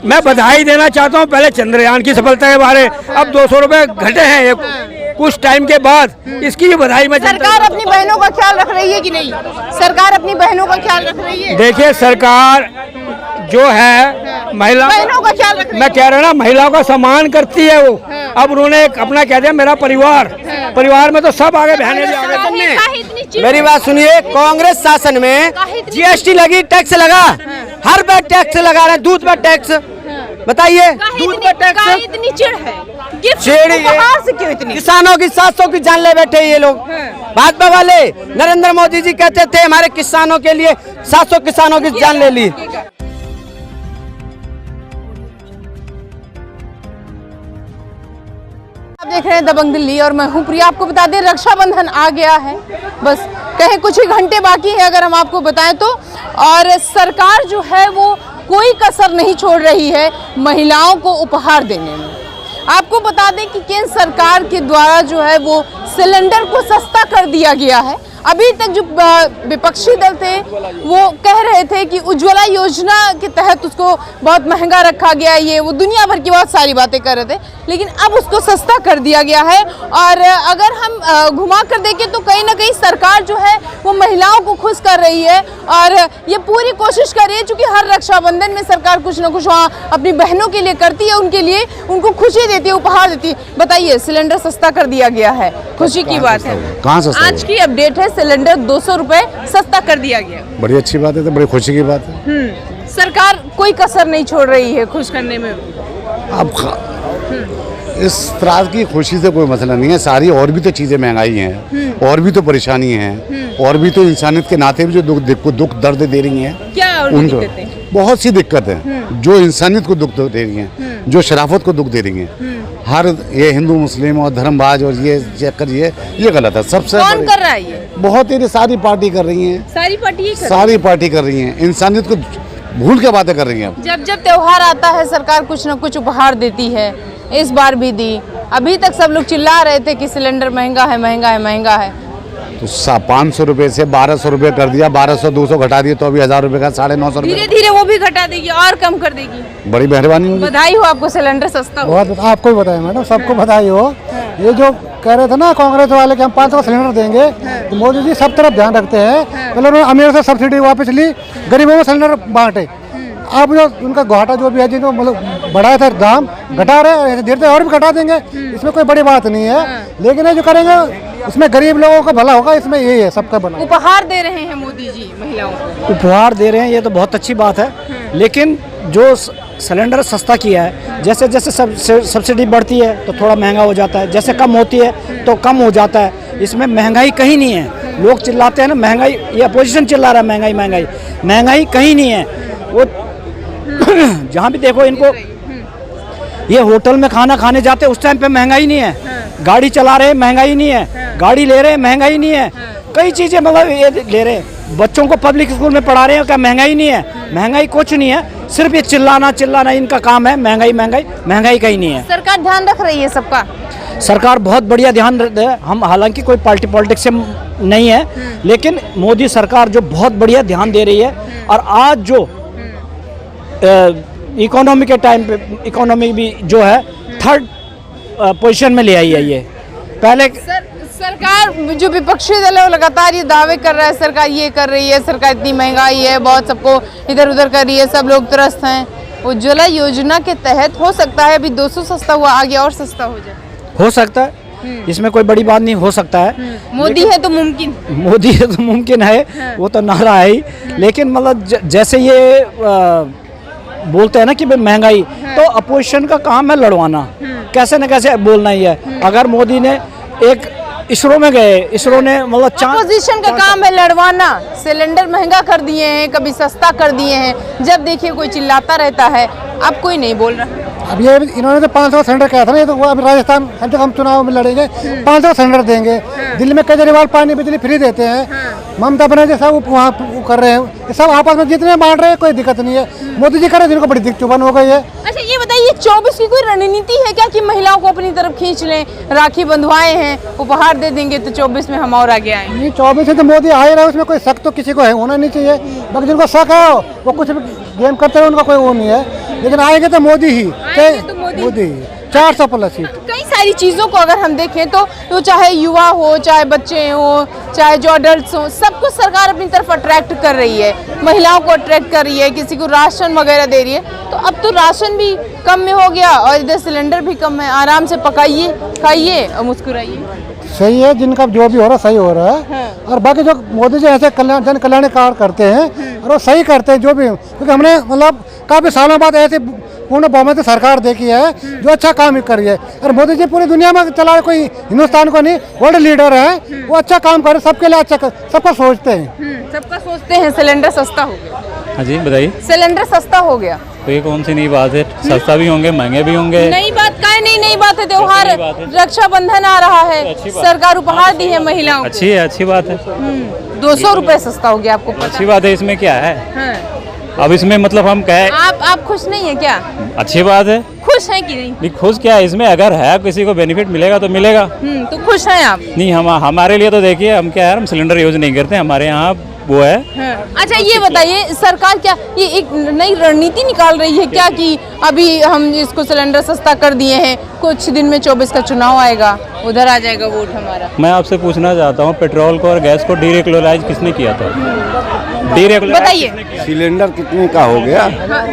मैं बधाई देना चाहता हूँ पहले चंद्रयान की सफलता के बारे। अब 200 रुपए घटे हैं ये कुछ टाइम के बाद, इसकी भी बधाई मैं। सरकार अपनी बहनों का ख्याल रख रही है कि नहीं? सरकार अपनी बहनों का ख्याल रख रही है? देखिए सरकार जो है बहनों का ख्याल रख रही है। मैं कह रहा हूँ ना, महिलाओं का सम्मान करती है वो। अब उन्होंने अपना कह दिया मेरा परिवार में तो सब आगे बहने आगे। मेरी बात सुनिए, कांग्रेस शासन में जीएसटी लगी, टैक्स लगा, हर बार टैक्स लगा रहे हैं, दूध पर टैक्स, बताइए दूध पर टैक्स। इतनी चिढ़ है, उपहार से क्यों इतनी? किसानों की 700 की जान ले बैठे ये लोग। भाजपा वाले नरेंद्र मोदी जी कहते थे हमारे किसानों के लिए 700 किसानों की जान ले ली। आप देख रहे हैं दबंग दिल्ली और मैं हूं प्रिया। आपको बता दें रक्षाबंधन आ गया है, बस कहीं कुछ ही घंटे बाकी है अगर हम आपको बताएं तो। और सरकार जो है वो कोई कसर नहीं छोड़ रही है महिलाओं को उपहार देने में। आपको बता दें कि केंद्र सरकार के द्वारा जो है वो सिलेंडर को सस्ता कर दिया गया है। अभी तक जो विपक्षी दल थे वो कह रहे थे कि उज्ज्वला योजना के तहत उसको बहुत महंगा रखा गया, ये वो दुनिया भर की बहुत सारी बातें कर रहे थे, लेकिन अब उसको सस्ता कर दिया गया है। और अगर हम घुमा कर देखें तो कहीं ना कहीं सरकार जो है वो महिलाओं को खुश कर रही है और ये पूरी कोशिश कर रही है, चूँकि हर रक्षाबंधन में सरकार कुछ ना कुछ वहाँ अपनी बहनों के लिए करती है, उनके लिए उनको खुशी देती है, उपहार देती है। बताइए, सिलेंडर सस्ता कर दिया गया है, खुशी की बात है। कहाँ सस्ता? आज की अपडेट है, सिलेंडर 200 रुपए सस्ता कर दिया गया। बड़ी अच्छी बात है, तो बड़ी खुशी की बात है। सरकार कोई कसर नहीं छोड़ रही है खुश करने में। अब इस तरह की खुशी से कोई मसला नहीं है, सारी और भी तो चीज़ें महंगाई हैं, और भी तो परेशानी हैं, और भी तो इंसानियत के नाते भी जो दुख दर्द दे रही हैं। क्या उनको बहुत सी दिक्कतें जो इंसानियत को दुख दे रही हैं, जो शराफत को दुख दे रही हैं। हर ये हिंदू मुस्लिम और धर्मबाज और ये चक्कर ये गलत है। सबसे कौन कर रहा है ये? बहुत ही सारी पार्टी कर रही हैं, सारी पार्टी कर रही हैं, इंसानियत को भूल के बातें कर रही हैं। जब जब त्योहार आता है सरकार कुछ न कुछ उपहार देती है, इस बार भी दी। अभी तक सब लोग चिल्ला रहे थे कि सिलेंडर महंगा है, महंगा है, महंगा है। तो 500 रुपए से 1200 रुपए कर दिया, 1200 200 घटा दिए, तो अभी 1000 रुपए का 950 रुपए। धीरे धीरे वो भी घटा देगी और कम कर देगी। बड़ी मेहरबानी होगी। बधाई हो आपको, सिलेंडर सस्ता हो। बहुत आपको भी बताया मैडम, सबको बधाई हो। ये जो कह रहे थे ना कांग्रेस वाले कि हम 500 का सिलेंडर देंगे, तो मोदी जी सब तरफ ध्यान रखते हैं। पहले उन्होंने अमीर से सब्सिडी वापस ली, गरीबों में सिलेंडर बांटे। अब जो उनका घाटा जो भी है, जिनको मतलब बढ़ाया था दाम, घटा रहे हैं, देर से और भी घटा देंगे, इसमें कोई बड़ी बात नहीं है। लेकिन ये जो करेंगे उसमें गरीब लोगों का भला होगा, इसमें यही है, सबका भला। उपहार दे रहे हैं मोदी जी महिलाओं को, उपहार दे रहे हैं, ये तो बहुत अच्छी बात है। लेकिन जो सिलेंडर सस्ता किया है, जैसे जैसे सब्सिडी बढ़ती है तो थोड़ा महंगा हो जाता है, जैसे कम होती है तो कम हो जाता है। इसमें महंगाई कहीं नहीं है। लोग चिल्लाते हैं ना महंगाई, ये अपोजिशन चिल्ला रहा है महंगाई महंगाई, महंगाई कहीं नहीं है। वो जहाँ भी देखो इनको, ये होटल में खाना खाने जाते उस टाइम पे महंगाई नहीं है, गाड़ी चला रहे महंगाई नहीं है, गाड़ी ले रहे महंगाई नहीं है, कई चीज़ें मतलब ये ले रहे हैं। बच्चों को पब्लिक स्कूल में पढ़ा रहे हैं, क्या महंगाई नहीं है? महंगाई कुछ नहीं है, सिर्फ ये चिल्लाना इनका काम है। महंगाई कहीं नहीं है। सरकार ध्यान रख रही है सबका। सरकार बहुत बढ़िया ध्यान रखते हैं। हम हालांकि कोई पार्टी पॉलिटिक्स से नहीं है, लेकिन मोदी सरकार जो बहुत बढ़िया ध्यान दे रही है। और आज जो इकोनॉमी के टाइम पे इकोनॉमी भी जो है 3rd पोजीशन में ले आई है। ये पहले सरकार जो विपक्षी दल है वो लगातार ये दावे कर रहा है, सरकार ये कर रही है, सरकार इतनी महंगाई है, बहुत सबको इधर उधर कर रही है, सब लोग त्रस्त हैं। उज्ज्वला योजना के तहत हो सकता है अभी 200 सस्ता हुआ, आगे और सस्ता हो जाए, हो सकता है। इसमें कोई बड़ी बात नहीं, हो सकता है। मोदी है तो मुमकिन, मोदी है तो मुमकिन है, वो तो नारा है ही। लेकिन मतलब जैसे ये बोलते हैं ना कि महंगाई, तो अपोजिशन का काम है लड़वाना, कैसे न कैसे बोलना ही है। अगर मोदी ने एक इसरो में गए, इसरो ने मतलब अपोजिशन का काम है लड़वाना। सिलेंडर महंगा कर दिए हैं, कभी सस्ता कर दिए हैं, जब देखिए कोई चिल्लाता रहता है, अब कोई नहीं बोल रहा। अब ये इन्होंने तो 500 सिलेंडर कहा था ना, ये तो वो अभी राजस्थान हम चुनाव में लड़ेंगे, 500 सिलेंडर देंगे। दिल्ली में केजरीवाल पानी बिजली फ्री देते हैं, ममता बनर्जी सब वहाँ कर रहे हैं, ये सब आपस में जितने बांट रहे हैं, कोई दिक्कत नहीं है। मोदी जी कर रहे हैं, जिनको बड़ी दिक्कत चुभन हो गई है। अच्छा ये बताइए, 24 की कोई रणनीति है क्या कि महिलाओं को अपनी तरफ खींच लें? राखी बंधवाए हैं, उपहार दे देंगे तो 24 में हम और आगे आएंगे। नहीं, 24 से तो मोदी आ ही रहा है, उसमें कोई शक तो किसी को है होना नहीं चाहिए। बाकी जिनको शक है वो कुछ भी गेम करते हैं, उनका कोई वो नहीं है। लेकिन आएंगे तो मोदी ही, आएंगे तो मोदी ही 400 प्लस सीट। कई सारी चीज़ों को अगर हम देखें तो चाहे युवा हो, चाहे बच्चे हो, चाहे जो अडल्ट हो, सबको सरकार अपनी तरफ अट्रैक्ट कर रही है। महिलाओं को अट्रैक्ट कर रही है, किसी को राशन वगैरह दे रही है। तो अब तो राशन भी कम में हो गया और इधर सिलेंडर भी कम है। आराम से पकाइए, खाइए और मुस्कुराइए। सही है, जिनका जो भी हो रहा है सही हो रहा है। हाँ। और बाकी जो मोदी जी ऐसे जन कल्याण कार्य करते हैं और वो सही करते हैं जो भी, क्योंकि हमने मतलब काफ़ी सालों बाद ऐसे पूर्ण बहुमत सरकार देखी है जो अच्छा काम कर रही है। और मोदी जी पूरी दुनिया में चला, कोई हिंदुस्तान को नहीं, वर्ल्ड लीडर है, वो अच्छा काम करे, सबके लिए अच्छा, सबका सोचते हैं। सबका सोचते हैं। सिलेंडर सस्ता हो गया। हाँ जी बताइए। सिलेंडर सस्ता हो गया तो ये कौन सी नई बात है? सस्ता भी होंगे, महंगे भी होंगे। नई बात का है, नई बात है। त्योहार नई बात है। रक्षाबंधन आ रहा है, सरकार उपहार दी है महिलाओं को। अच्छी है, अच्छी बात है। 200 रुपए सस्ता हो गया, आपको पता अच्छी बात है। इसमें क्या है? है? अब इसमें मतलब हम कहे आप खुश नहीं है क्या? अच्छी बात है। खुश है कि नहीं? नहीं खुश क्या है इसमें, अगर है किसी को बेनिफिट मिलेगा तो मिलेगा। तो खुश हैं आप? नहीं हमारे लिए तो देखिए, हम क्या है, हम सिलेंडर यूज नहीं करते, हमारे यहाँ वो है। अच्छा ये बताइए, सरकार क्या ये एक नई रणनीति निकाल रही है क्या कि अभी हम इसको सिलेंडर सस्ता कर दिए हैं, कुछ दिन में 24 का चुनाव आएगा, उधर आ जाएगा वोट हमारा? मैं आपसे पूछना चाहता हूँ, पेट्रोल को और गैस को डीरेगुलराइज किसने किया था? बताइए। सिलेंडर कितने का हो गया?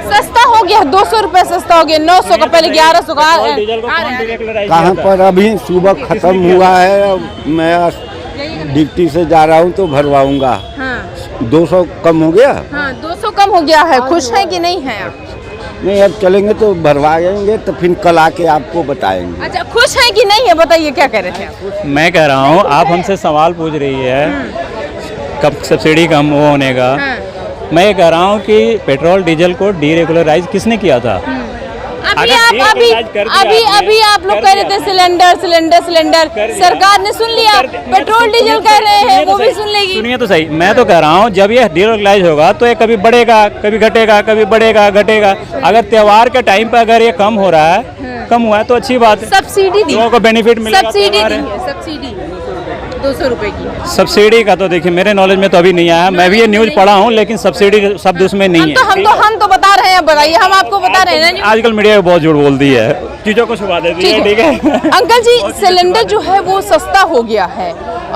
सस्ता हो गया, 200 रुपए सस्ता हो गया। 900 का पहले 1100 का कहाँ पर? अभी सुबह खत्म हुआ है, मैं ड्यूटी से जा रहा हूँ तो भरवाऊंगा। 200 कम हो गया। 200 कम हो गया है। खुश है कि नहीं है आप? नहीं, अब चलेंगे तो भरवाएंगे, तो फिर कल आके आपको बताएंगे। अच्छा खुश है कि नहीं है, बताइए क्या कह रहे थे आप? मैं कह रहा हूँ, आप हमसे सवाल पूछ रही है कब सब्सिडी कम वो होने का। मैं ये कह रहा हूँ कि पेट्रोल डीजल को डीरेगुलराइज किसने किया था? अभी आप लोग कह रहे थे सिलेंडर सिलेंडर सिलेंडर, सरकार ने सुन लिया। पेट्रोल डीजल कह रहे हैं, वो भी सुन लेगी। सुनिए तो सही, मैं तो कह रहा हूँ जब ये डीरेगुलराइज होगा तो ये कभी बढ़ेगा, कभी घटेगा, कभी बढ़ेगा, घटेगा। अगर त्योहार के टाइम पर अगर ये कम हो रहा है, कम हुआ है तो अच्छी बात है। सब्सिडी दी, लोगों को बेनिफिट मिलेगा। सब्सिडी 200 रुपए की। सब्सिडी का तो देखिए मेरे नॉलेज में तो अभी नहीं आया, मैं भी ये न्यूज पढ़ा हूँ, लेकिन सब्सिडी शब्द उसमें नहीं है। हम तो बता रहे हैं, बताइए, हम आपको बता रहे हैं ना। आजकल मीडिया बहुत झूठ बोलती है, चीजों को छुपा देती है। ठीक है अंकल जी, सिलेंडर जो है वो सस्ता हो गया है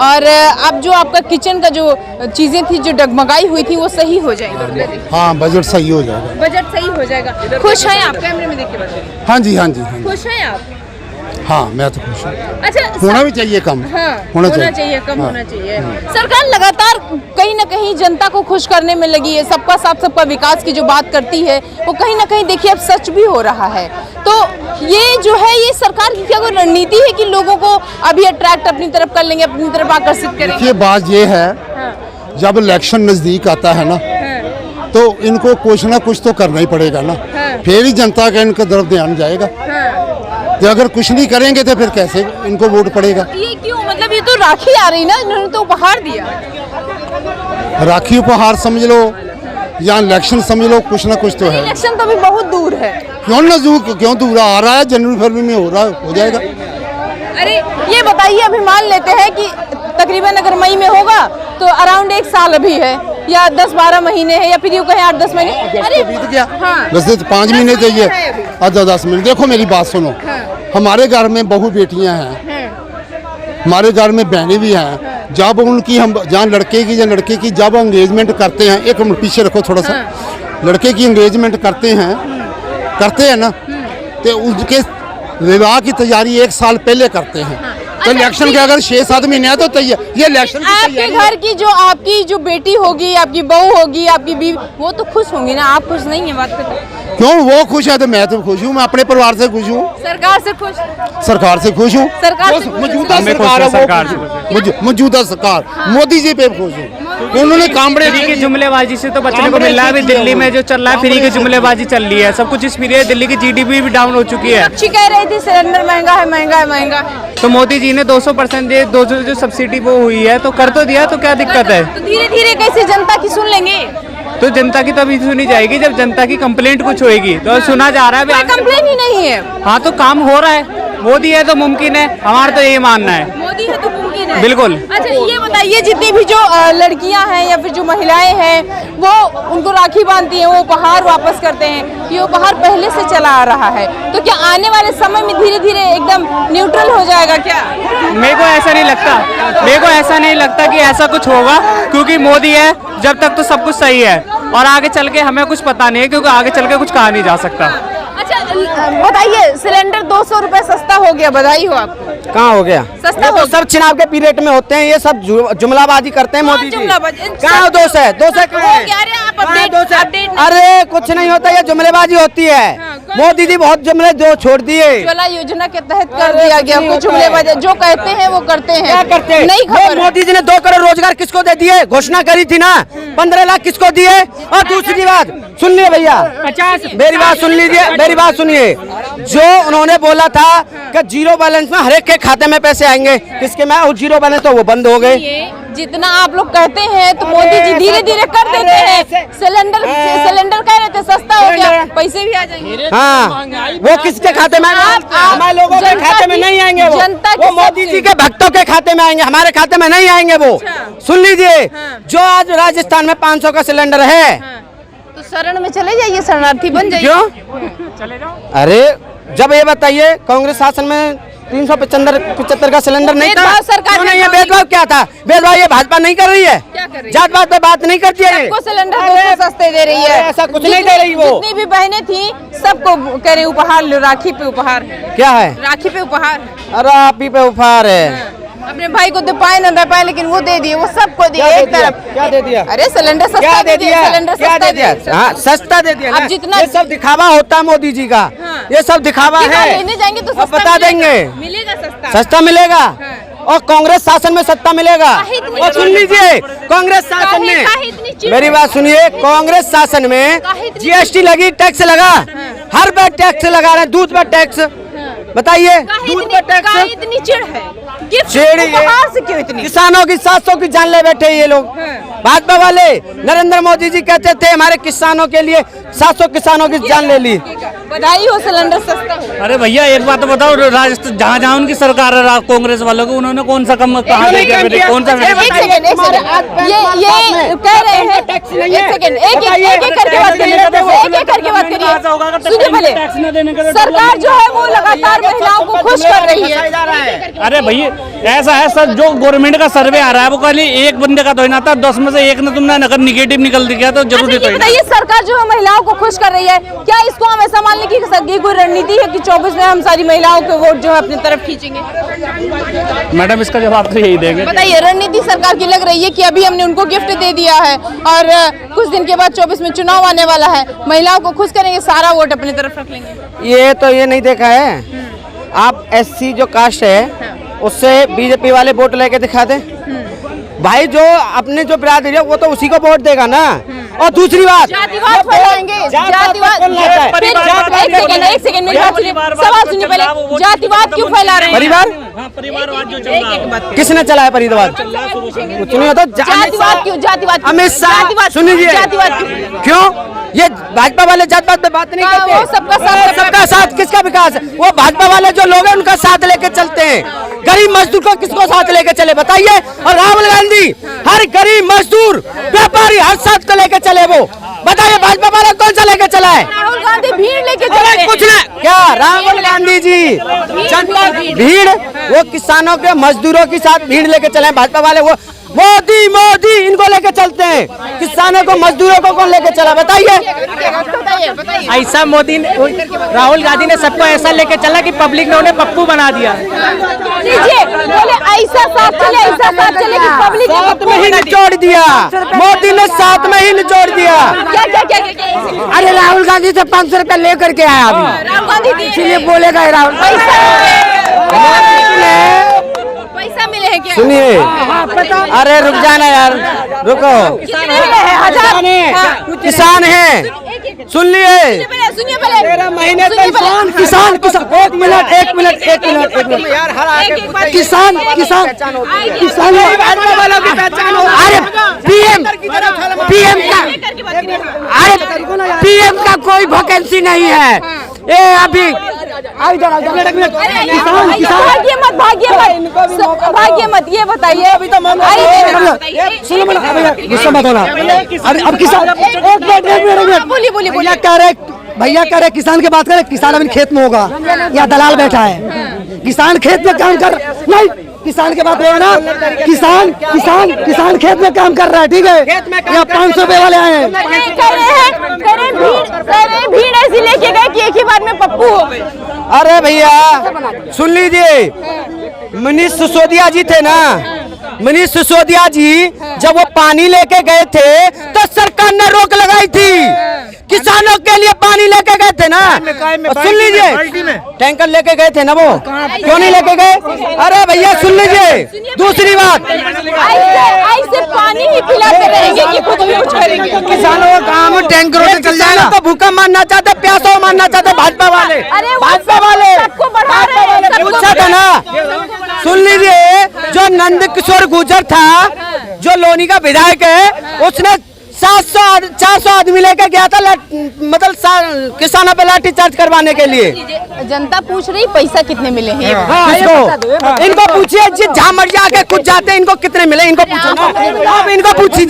और अब जो आपका किचन का जो चीजें थी जो डगमगाई हुई थी वो सही हो जाएगी। हाँ, बजट सही हो जाएगा। बजट सही हो जाएगा। खुश हैं आप? कैमरे में देख के बताइए। हाँ जी, हाँ जी, हाँ जी। खुश हैं आप? हाँ, मैं तो खुश हूँ। अच्छा, होना भी चाहिए कम। हाँ, होना चाहिए कम होना चाहिए। सरकार लगातार कहीं ना कहीं जनता को खुश करने में लगी है। सबका साथ सबका विकास की जो बात करती है वो कहीं ना कहीं देखिए अब सच भी हो रहा है। तो ये जो है, ये सरकार की क्या कोई रणनीति है कि लोगों को अभी अट्रैक्ट अपनी तरफ कर लेंगे, अपनी तरफ आकर्षित करेंगे? देखिए, बात ये है, जब इलेक्शन नजदीक आता है ना, तो इनको कुछ ना कुछ तो करना ही पड़ेगा ना, फिर ही जनता का इनके तरफ ध्यान जाएगा। तो अगर कुछ नहीं करेंगे तो फिर कैसे इनको वोट पड़ेगा? ये क्यों? मतलब ये तो राखी आ रही ना, इन्होंने तो उपहार दिया। राखी उपहार समझ लो या इलेक्शन समझ लो, कुछ ना कुछ तो है। इलेक्शन तो अभी बहुत दूर है। क्यों दूर आ रहा है? जनवरी फरवरी में हो रहा है, हो जाएगा। अरे ये बताइए, अभी मान लेते हैं कि तकरीबन अगर मई में होगा तो अराउंड 1 साल अभी है या 10-12 महीने है या फिर यूँ कहें 8-10 महीने। अरे बीत गया। हाँ। वैसे तो 5 महीने चाहिए, 10 महीने। देखो मेरी बात सुनो, हमारे घर में बहू बेटियां हैं, हमारे घर में बहनें भी हैं। जब उनकी हम जहाँ लड़के की या लड़के की जब एंगेजमेंट करते हैं, एक मिनट पीछे रखो थोड़ा सा, लड़के की एंगेजमेंट करते हैं ना, तो उसके विवाह की तैयारी 1 साल पहले करते हैं। तो इलेक्शन के अगर 6-7 महीने है तो ये इलेक्शन आपके घर की जो आपकी जो बेटी होगी, आपकी बहू होगी, आपकी बीवी, वो तो खुश होंगी ना। आप खुश नहीं है? बात करते क्यों? वो खुश है तो मैं तो खुश हूँ, मैं अपने परिवार से खुश हूँ। सरकार से खुश? सरकार से खुश हूँ। सरकार से मौजूदा सरकार, मौजूदा सरकार मोदी जी पे खुश हूँ। उन्होंने कामड़े फ्री की जुमलेबाजी से तो बचने को मिल रहा है। अभी दिल्ली में जो चल रहा है, फ्री की जुमलेबाजी चल रही है, सब कुछ इस फ्री है। दिल्ली की जीडीपी भी डाउन हो चुकी है। अच्छी कह रही थी सिलेंडर महंगा है, महंगा है, महंगा है। तो मोदी जी ने 200% दे, 200 जो सब्सिडी वो हुई है तो कर तो दिया, तो क्या दिक्कत है? तो धीरे धीरे कैसे जनता की सुन लेंगे? तो जनता की तो अभी सुनी जाएगी जब जनता की कंप्लेंट कुछ होएगी। तो सुना जा रहा है, कंप्लेंट ही नहीं है। हाँ, तो काम हो रहा है। मोदी है तो मुमकिन है, हमारा तो यही मानना है। मोदी है तो मुमकिन दिन है। बिल्कुल। अच्छा ये बताइए, जितनी भी जो लड़कियां हैं या फिर जो महिलाएं हैं वो उनको राखी बांधती हैं, वो उपहार वापस करते हैं, ये उपहार पहले से चला आ रहा है, तो क्या आने वाले समय में धीरे धीरे एकदम न्यूट्रल हो जाएगा क्या? मेरे को ऐसा नहीं लगता, मेरे को ऐसा नहीं लगता कि ऐसा कुछ होगा, क्योंकि मोदी है जब तक तो सब कुछ सही है, और आगे चल के हमें कुछ पता नहीं है, क्योंकि आगे चल के कुछ कहा नहीं जा सकता। अच्छा बताइए, सिलेंडर 200 रुपए सस्ता हो गया, बधाई हो आपको। कहाँ हो गया? सस्ता तो सब चुनाव के पीरियड में होते हैं, ये सब जुमलाबाजी करते हैं मोदी जी। कहाँ दोष है? दोष है कहाँ है? अरे कुछ नहीं होता, ये जुमलेबाजी होती है। मोदी जी बहुत जुमले जो छोड़ दिए, उज्ज्वला योजना के तहत कर दिया गया, कुछ जुमलेबाजी जो कहते हैं वो करते हैं। क्या करते हैं? नहीं खबर। मोदी जी ने 2 करोड़ रोजगार किसको दे दिए? घोषणा करी थी ना, 15 लाख किसको दिए? और दूसरी बात सुन लीजिए भैया, मेरी बात सुन लीजिए, मेरी बात सुनिए। जो उन्होंने बोला था कि जीरो बैलेंस में हर एक के खाते में पैसे आएंगे, किसके में? और जीरो बैलेंस तो वो बंद हो गए। जितना आप लोग कहते हैं तो मोदी जी धीरे धीरे कर देते हैं। सिलेंडर कह रहे थे सस्ता हो गया, पैसे भी आ जाएंगे। हाँ, वो किसके खाते में? हमारे लोगों के खाते में नहीं आएंगे, वो मोदी जी के भक्तों के खाते में आएंगे, हमारे खाते में नहीं आएंगे वो। सुन लीजिए, जो आज राजस्थान में 500 का सिलेंडर है, तो शरण में चले जाइए, शरणार्थी बन जाइए। क्यों? चले जाओ। अरे जब ये बताइए, कांग्रेस शासन में 375 का सिलेंडर नहीं था, सरकार नहीं है। भेदभाव क्या था? भेदभाव ये भाजपा नहीं कर रही है, जात पात पे बात नहीं करती है। सबको सिलेंडर 200 सस्ते दे रही है, ऐसा कुछ नहीं दे रही वो। जितनी भी बहनें थी सबको कह रहे उपहार लो, राखी पे उपहार। क्या है? राखी पे उपहार। अरे आप ही पे उपहार है। अपने भाई को दे पाए न दे पाए, लेकिन वो दे दिए, वो सबको दिए एक तरफ। क्या दे दिया? अरे सिलेंडर सस्ता दे दिया, सिलेंडर क्या दे दिया? हाँ सस्ता दे दिया। अब जितना ये सब दिखावा होता है मोदी जी का, ये सब दिखावा है। लेने जाएंगे तो अब बता देंगे, मिलेगा सस्ता, सस्ता मिलेगा। और कांग्रेस शासन में सत्ता मिलेगा। और सुन लीजिए, कांग्रेस शासन में, मेरी बात सुनिए, कांग्रेस शासन में जीएसटी लगी, टैक्स लगा, हर बार टैक्स लगा रहे हैं, दूध पर टैक्स। बताइए, दूध पर टैक्स। इतनी चिढ़ है, चिढ़ से क्यों इतनी? किसानों की 700 की जान ले बैठे ये लोग। भाजपा वाले नरेंद्र मोदी जी कहते थे हमारे किसानों के लिए 700 किसानों की जान ले ली। बधाई हो, सिलेंडर सस्ता हो। अरे भैया एक बात तो बताओ, राजस्थान जहाँ जहाँ उनकी सरकार है कांग्रेस वालों को, उन्होंने कौन सा कम कहा? कौन सा? एक सेकंड, ये कह रहे हैं, एक सेकंड, एक करके बात करिए, एक करके बात करिए। सुनिए पहले, सरकार जो है वो लगातार महिलाओं को खुश कर रही है। अरे भैया ऐसा है सर, जो गवर्नमेंट का सर्वे आ रहा है वो खाली एक बंदे का तो ही ना था, 10 में से एक ने तुमने अगर निगेटिव निकल दिया तो जरूरी तो बताइए, सरकार जो है महिलाओं को खुश कर रही है, क्या इसको हम ऐसा मान लें कि कोई रणनीति है कि 24 में हम सारी महिलाओं के वोट जो है अपनी तरफ खींचेंगे? मैडम इसका जवाब तो यही देंगे। बताइए, रणनीति सरकार की लग रही है कि अभी हमने उनको गिफ्ट दे दिया है और कुछ दिन के बाद 24 में चुनाव आने वाला है, महिलाओं को खुश करेंगे, सारा वोट अपनी तरफ रख लेंगे? ये तो ये नहीं देखा है आप, एससी जो कास्ट है उससे बीजेपी वाले वोट लेके दिखा दे भाई, जो अपने जो बिरादरी है वो तो उसी को वोट देगा ना। और दूसरी बात, जातिवाद फैलाएंगे, जातिवाद। एक सेकंड मेरी बात सुनिए, सवाल सुनिए पहले, जातिवाद क्यों फैला रहे हैं? परिवारवाद जो चल रहा है, किसने चला है परिवारवाद? कुछ नहीं होता। जातिवाद क्यों? जातिवाद अमित शाह, सुनिए, जातिवाद क्यों? ये भाजपा वाले जात-पात पे बात नहीं करते। वो सबका साथ किसका विकास है? वो भाजपा वाले जो लोग हैं उनका साथ लेके चलते हैं। गरीब मजदूर को किसको साथ लेके चले बताइए? और राहुल गांधी हर गरीब मजदूर व्यापारी हर साथ को लेके चले, वो बताइए भाजपा वाला कौन सा लेके चला है? राहुल गांधी भीड़ लेके चले, कुछ नहीं। क्या राहुल गांधी जी जनता भीड़, वो किसानों के मजदूरों के साथ भीड़ लेके चले। भाजपा वाले वो मोदी मोदी इनको लेके चलते हैं, किसानों को मजदूरों को कौन लेके चला बताइए? ऐसा मोदी राहुल गांधी ने सबको ऐसा लेके चला कि पब्लिक ने उन्हें पप्पू बना दिया। बोले ऐसा साथ चले कि पब्लिक ने साथ में ही निचोड़ दिया, मोदी ने साथ में ही निचोड़ दिया। क्या? अरे राहुल गांधी से 500 रुपया लेकर के आया अभी, राहुल गांधी इसीलिए बोलेगा राहुल। पैसा मिले हैं क्या? सुनिए, अरे रुक जाना यार, रुको। किसान है, सुन लिए, सुनिए पहले 13 महीने किसान किसान किसान। एक मिनट किसान किसान किसान वालों की पहचान हो। अरे पीएम का कोई वैकेंसी नहीं है। ये अभी भाग्य मत, ये बताइए अभी तो गुस्सा मत होना। अरे अब किसान बोलिए भैया कह रहे किसान की बात करें, किसान अभी खेत में होगा या दलाल बैठा है, किसान खेत में काम कर नहीं, किसान की बात हो ना, किसान खेत में काम कर रहा है, ठीक है, या 500 रुपए वाले आए हैं, भीड़ ऐसी लेके गए कि एक ही बार में पप्पू हो गए। अरे भैया सुन लीजिए, मनीष सिसोदिया जी थे ना, मनीष सिसोदिया जी जब वो पानी लेके गए थे तो सरकार ने रोक लगाई थी, किसानों के लिए पानी लेके गए थे ना। सुन लीजिए, टैंकर लेके गए थे ना, वो क्यों नहीं लेके गए? अरे भैया सुन लीजिए, दूसरी बात, ऐसे पानी ही पिलाते रहेंगे कि खुद भी कुछ करेंगे? किसानों का काम टैंकरों से चल जाएगा। तो भूखा मारना चाहते, प्यासा मारना चाहते भाजपा वाले, सबको बढ़ा रहे हैं, पूछा था ना। सुन लीजिए, जो नंद किशोर गुर्जर था, जो लोनी का विधायक है, उसने 400 आदमी लेके गया था, मतलब किसानों पे लाठी चार्ज करवाने के लिए। जनता पूछ रही पैसा कितने मिले हैं? इनको पूछिए, जहाँ मर्जी आके कुछ जाते हैं, इनको कितने मिले इनको पूछो, आप इनको पूछिए।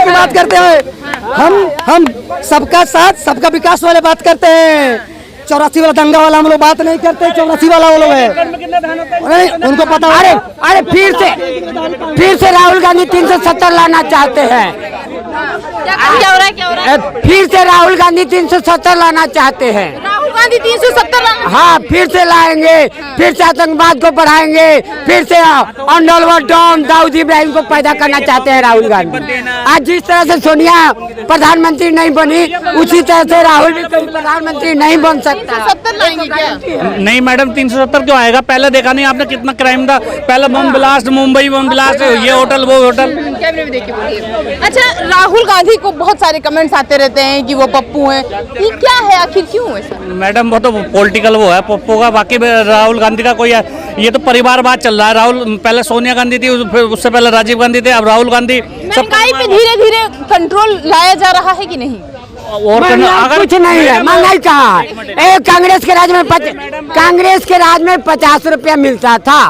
बात करते हैं हम सबका साथ सबका विकास वाले बात करते हैं, 84 वाला दंगा वाला हम लोग बात नहीं करते, 84 वाला वो लोग है, उनको पता। अरे फिर से राहुल गांधी 370 लाना चाहते हैं, क्या हो रहा है? फिर से राहुल गांधी 370 लाना चाहते हैं। राहुल गांधी 370 लाना? हाँ, फिर से लाएंगे, फिर से आतंकवाद को बढ़ाएंगे, फिर से डॉन दाऊद इब्राहिम को पैदा करना चाहते हैं राहुल गांधी। आज जिस तरह से सोनिया प्रधानमंत्री नहीं बनी, उसी तरह से राहुल भी कभी प्रधानमंत्री नहीं बन सकता। 370 लाएंगे क्या? नहीं मैडम, 370 क्यों आएगा? पहले देखा नहीं आपने कितना क्राइम था? पहले bomb blast, Mumbai bomb blast, ये होटल वो होटल। कैमरे में देखिए, बोलिए। अच्छा, राहुल गांधी को बहुत सारे कमेंट्स आते रहते हैं कि वो पप्पू हैं, ये क्या है, आखिर क्यों है सर? मैडम वो तो पॉलिटिकल वो है पप्पू का, बाकी राहुल गांधी का कोई है, ये तो परिवारवाद चल रहा है। राहुल पहले सोनिया गांधी थी, उससे पहले राजीव गांधी थे, अब राहुल गांधी। महंगाई पे धीरे धीरे कंट्रोल लाया जा रहा है कि नहीं? और अगर कुछ नहीं है, महंगाई कहाँ है? कांग्रेस के राज में 50 रुपया मिलता था,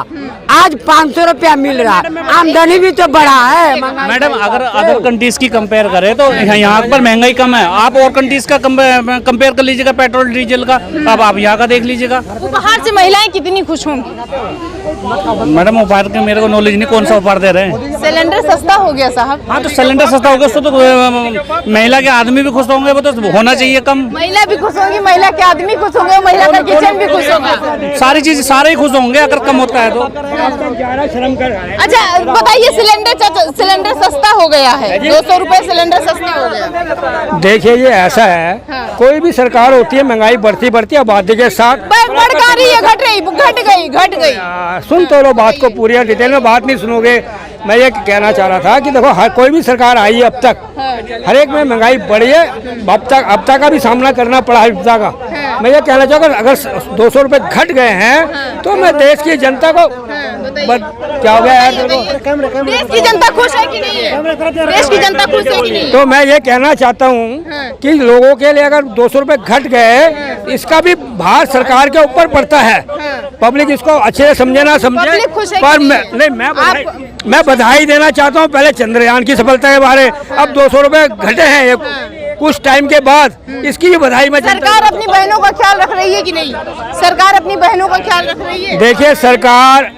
आज 500 रुपया मिल रहा, आमदनी भी तो बढ़ा है। मैडम अगर अदर कंट्रीज की कंपेयर करें तो यहाँ पर महंगाई कम है, आप और कंट्रीज का कंपेयर कर लीजिएगा पेट्रोल डीजल का, अब आप यहाँ का देख लीजिएगा। उपहार से महिलाएं कितनी खुश होंगी? मैडम उपहार के मेरे को नॉलेज नहीं, कौन सा उपहार दे रहे हैं? सिलेंडर सस्ता हो गया साहब। हाँ तो सिलेंडर सस्ता हो गया, उससे तो महिला के आदमी भी खुश होंगे, वो तो होना चाहिए कम। महिला भी खुश होंगी, महिला के आदमी खुश होंगे, महिला का किचन भी खुश होगा, सारी चीज सारे ही खुश होंगे अगर कम होता है तो। अच्छा बताइए, सिलेंडर सस्ता हो गया है, 200 रुपए सिलेंडर सस्ता हो गया। देखिए ये ऐसा है, कोई भी सरकार होती है, महंगाई बढ़ती आबादी के साथ बढ़ रही है, घट गई। सुन तो लो बात को पूरी, डिटेल में बात नहीं सुनोगे। मैं ये कहना चाह रहा था कि देखो हर कोई भी सरकार आई है अब तक, हर एक में महंगाई बढ़ी है, अब तक का भी सामना करना पड़ा है विपदा का। मैं ये कहना चाहूँगा अगर 200 रुपए घट गए हैं तो मैं देश की जनता को क्या हो गया यार, देश की जनता खुश है कि नहीं है? देश की जनता खुश है कि नहीं? तो मैं ये कहना चाहता हूँ कि लोगों के लिए अगर 200 रुपए घट गए, इसका भी भार सरकार के ऊपर पड़ता है। पब्लिक इसको अच्छे से समझे ना समझे, पर मैं बधाई देना चाहता हूँ पहले चंद्रयान की सफलता के बारे। अब 200 रुपए घटे हैं कुछ टाइम के बाद, इसकी भी बधाई मैं। सरकार अपनी बहनों का ख्याल रख रही है कि नहीं? सरकार अपनी बहनों का ख्याल रख रही है? देखिए सरकार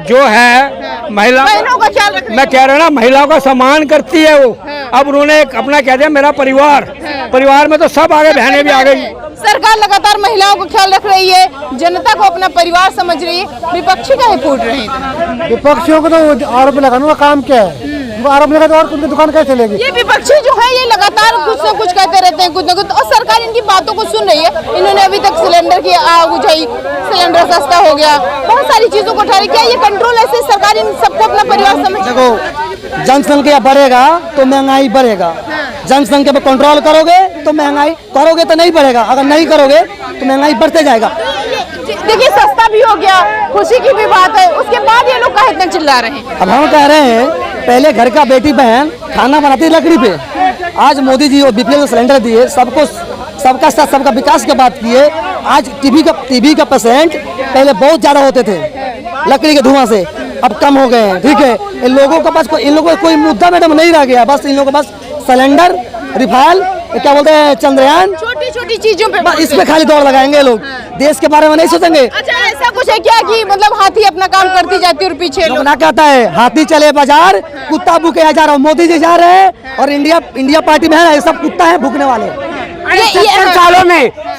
जो है बहनों का ख्याल रख रही है, मैं कह रहा हूँ ना, महिलाओं का सम्मान करती है वो। अब उन्होंने अपना कह दिया मेरा परिवार में तो सब आगे, बहनें भी आ गई। सरकार लगातार महिलाओं का ख्याल रख रही है, जनता को अपना परिवार समझ रही है, विपक्षी काहे फूट रहे हैं? विपक्षियों को तो आरोप लगाने का काम क्या है? आरोप लगा तो और उनकी दुकान कैसे चलेगी? ये विपक्षी जो है ये लगातार कुछ न कुछ कहते रहते हैं, कुछ न कुछ, और सरकार इनकी बातों को सुन रही है। इन्होंने अभी तक सिलेंडर की आग बुझाई, सिलेंडर सस्ता हो गया, बहुत सारी चीजों को उठा, क्या ये कंट्रोल ऐसे सरकार इन सबको अपना परिवार समझ? देखो जनसंख्या बढ़ेगा तो महंगाई बढ़ेगा, जनसंख्या पे कंट्रोल करोगे तो महंगाई, करोगे तो नहीं बढ़ेगा, अगर नहीं करोगे तो महंगाई बढ़ते जाएगा। देखिए सस्ता भी हो गया, खुशी की भी बात है, उसके बाद ये लोग इतना चिल्ला रहे हैं। अब हम कह रहे हैं पहले घर का बेटी बहन खाना बनाती लकड़ी पे, आज मोदी जी और बीपीएल सिलेंडर दिए, सबको सबका साथ सबका विकास की बात की है। आज टीबी का पेशेंट पहले बहुत ज़्यादा होते थे लकड़ी के धुआं से, अब कम हो गए हैं। ठीक है, इन लोगों का कोई मुद्दा मैडम नहीं रह गया। बस इन लोगों के पास सिलेंडर, रिफाइल, क्या बोलते हैं, चंद्रयान, छोटी छोटी चीजों पे इस पे खाली दौड़ लगाएंगे लोग। देश के बारे में नहीं सोचेंगे। अच्छा, ऐसा कुछ है क्या कि मतलब हाथी अपना काम करती जाती है और पीछे लोग? ना कहता है हाथी चले बाजार, कुत्ता भूखे जा रहा। मोदी जी जा रहे हैं और इंडिया पार्टी में है, सब कुत्ता है भूखने वाले।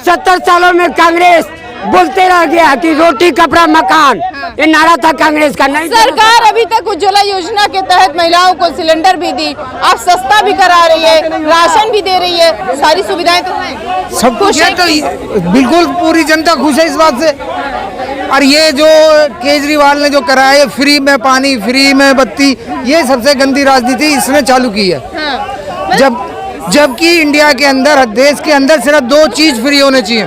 70 सालों में कांग्रेस बोलते रह गया कि रोटी कपड़ा मकान, ये नारा था कांग्रेस का। नहीं, सरकार अभी तक उज्ज्वला योजना के तहत महिलाओं को सिलेंडर भी दी, अब सस्ता भी करा रही है, राशन भी दे रही है, सारी सुविधाएं तो हैं। सब कुछ है, तो बिल्कुल पूरी जनता खुश है इस बात से। और ये जो केजरीवाल ने जो कराया, फ्री में पानी, फ्री में बत्ती, ये सबसे गंदी राजनीति इसने चालू की है। जबकि इंडिया के अंदर, देश के अंदर सिर्फ 2 चीज फ्री होने चाहिए।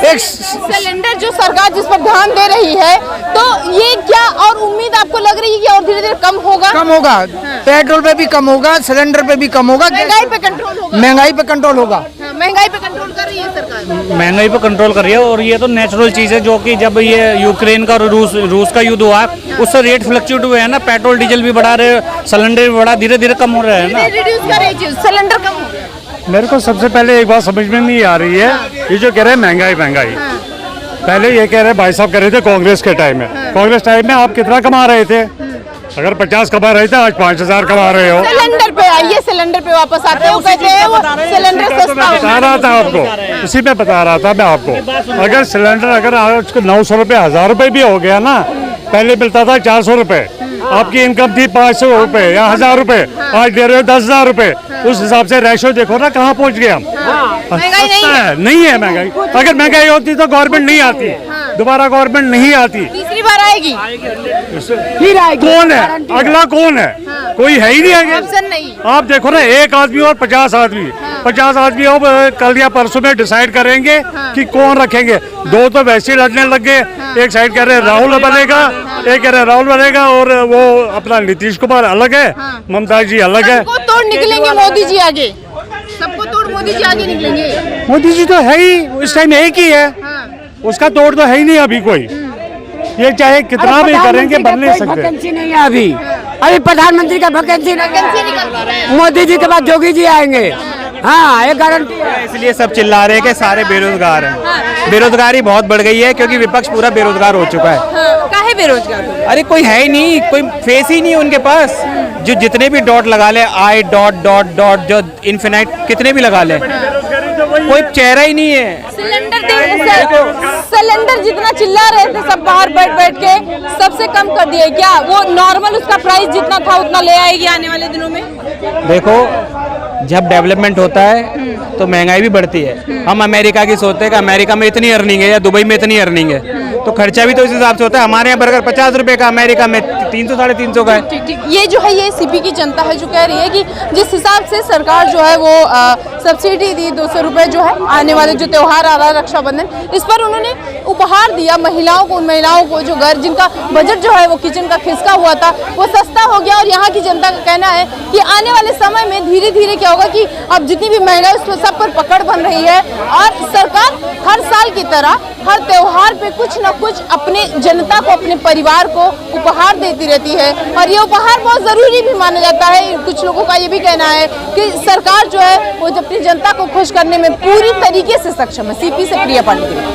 एक सिलेंडर जो सरकार जिस पर ध्यान दे रही है, तो ये क्या और उम्मीद आपको लग रही है कि और धीरे धीरे कम होगा? कम होगा, पेट्रोल पे भी कम होगा, सिलेंडर पे भी कम होगा, महंगाई पे कंट्रोल होगा। महंगाई पे कंट्रोल होगा। महंगाई पे कंट्रोल कर रही है सरकार। महंगाई पे कंट्रोल कर रही है, और ये तो नेचुरल चीज़ है, जो कि जब ये यूक्रेन का और रूस का युद्ध हुआ, उससे रेट फ्लक्चुएट हुए हैं ना। पेट्रोल डीजल भी बढ़ा रहे, सिलेंडर भी बढ़ा, धीरे धीरे कम हो रहा है ना, रिड्यूस कर रही है, सिलेंडर कम हो गया। मेरे को सबसे पहले एक बात समझ में नहीं आ रही है, ये जो कह रहे हैं महंगाई। पहले ये कह रहे भाई साहब कह रहे थे कांग्रेस के टाइम में, कांग्रेस टाइम में आप कितना कमा रहे थे? अगर 50 कमा रहे थे, आज 5000 कमा रहे हो। सिलेंडर पे आइए, सिलेंडर पे वापस आते हैं, कहते हैं वो सिलेंडर सस्ता बता रहा था आपको, उसी में बता रहा था मैं आपको। अगर सिलेंडर अगर आज 900 रुपये, 1000 रुपये भी हो गया ना, पहले मिलता था 400 रुपये, आपकी इनकम थी 500 रुपये या 1000 रुपये, आज दे रहे हो 10,000 रुपये। उस हिसाब से रेशो देखो ना कहाँ पहुँच गए हम। महंगाई नहीं है महंगाई। अगर महंगाई होती तो गवर्नमेंट नहीं आती, दोबारा गवर्नमेंट नहीं आती। तीसरी बार आएगी, फिर आएगी। कौन है अगला? कौन है? कोई है ही नहीं आगे। ऑप्शन नहीं। आप देखो ना, 1 आदमी और 50 आदमी, 50 आदमी अब कल या परसों में डिसाइड करेंगे कि कौन रखेंगे। 2 तो वैसे ही लड़ने लग गए, एक साइड कह रहे राहुल बनेगा, एक कह रहे राहुल बनेगा, और वो अपना नीतीश कुमार अलग है, ममता जी अलग है। सबको तोड़ निकलेंगे मोदी जी आगे, सबको तोड़ मोदी जी आगे निकलेंगे। मोदी जी तो है ही, इस टाइम एक ही है, उसका तोड़ तो है ही नहीं अभी कोई। ये चाहे कितना भी करेंगे, बन नहीं सकते। वैकेंसी नहीं है अभी प्रधानमंत्री का वैकेंसी नहीं। मोदी जी के बाद जोगी जी आएंगे। हाँ, ये गारंटी है। इसलिए सब चिल्ला रहे हैं कि सारे बेरोजगार हैं। बेरोजगारी बहुत बढ़ गई है, क्योंकि विपक्ष पूरा बेरोजगार हो चुका है। काहे बेरोजगार? अरे कोई है ही नहीं, कोई फेस ही नहीं है उनके पास। जो जितने भी डॉट लगा ले, आई डॉट डॉट डॉट, जो इन्फिनाइट कितने भी लगा ले, कोई चेहरा ही नहीं है। सिलेंडर जितना चिल्ला रहे थे सब बाहर बैठ के, सबसे कम कर दिए क्या? वो नॉर्मल उसका प्राइस जितना था उतना ले आएगी आने वाले दिनों में? देखो, जब डेवलपमेंट होता है तो महंगाई भी बढ़ती है। हम अमेरिका की सोचते हैं कि अमेरिका में इतनी अर्निंग है या दुबई में इतनी अर्निंग है, तो खर्चा भी तो इस हिसाब से होता है। हमारे यहाँ बर्गर 50 रुपए का, अमेरिका में 300 साढ़े 300 का है। ठीक। ये जो है, ये सीपी की जनता है जो कह रही है कि जिस हिसाब से सरकार जो है वो सब्सिडी दी 200 रुपये जो है, आने वाले जो त्यौहार आ रहा है रक्षाबंधन, इस पर उन्होंने उपहार दिया महिलाओं को। उन महिलाओं को जो घर, जिनका बजट जो है वो किचन का खिसका हुआ था, वो सस्ता हो गया। और यहाँ की जनता का कहना है कि आने वाले समय में धीरे धीरे क्या होगा कि अब जितनी भी महिलाएं, उस पर सब पर पकड़ बन रही है, और सरकार हर साल की तरह हर त्योहार पे कुछ न कुछ अपने जनता को, अपने परिवार को उपहार देती रहती है। और ये उपहार बहुत ज़रूरी भी माना जाता है। कुछ लोगों का ये भी कहना है कि सरकार जो है वो अपनी जनता को खुश करने में पूरी तरीके से सक्षम है। सीपी से प्रिया पांडे।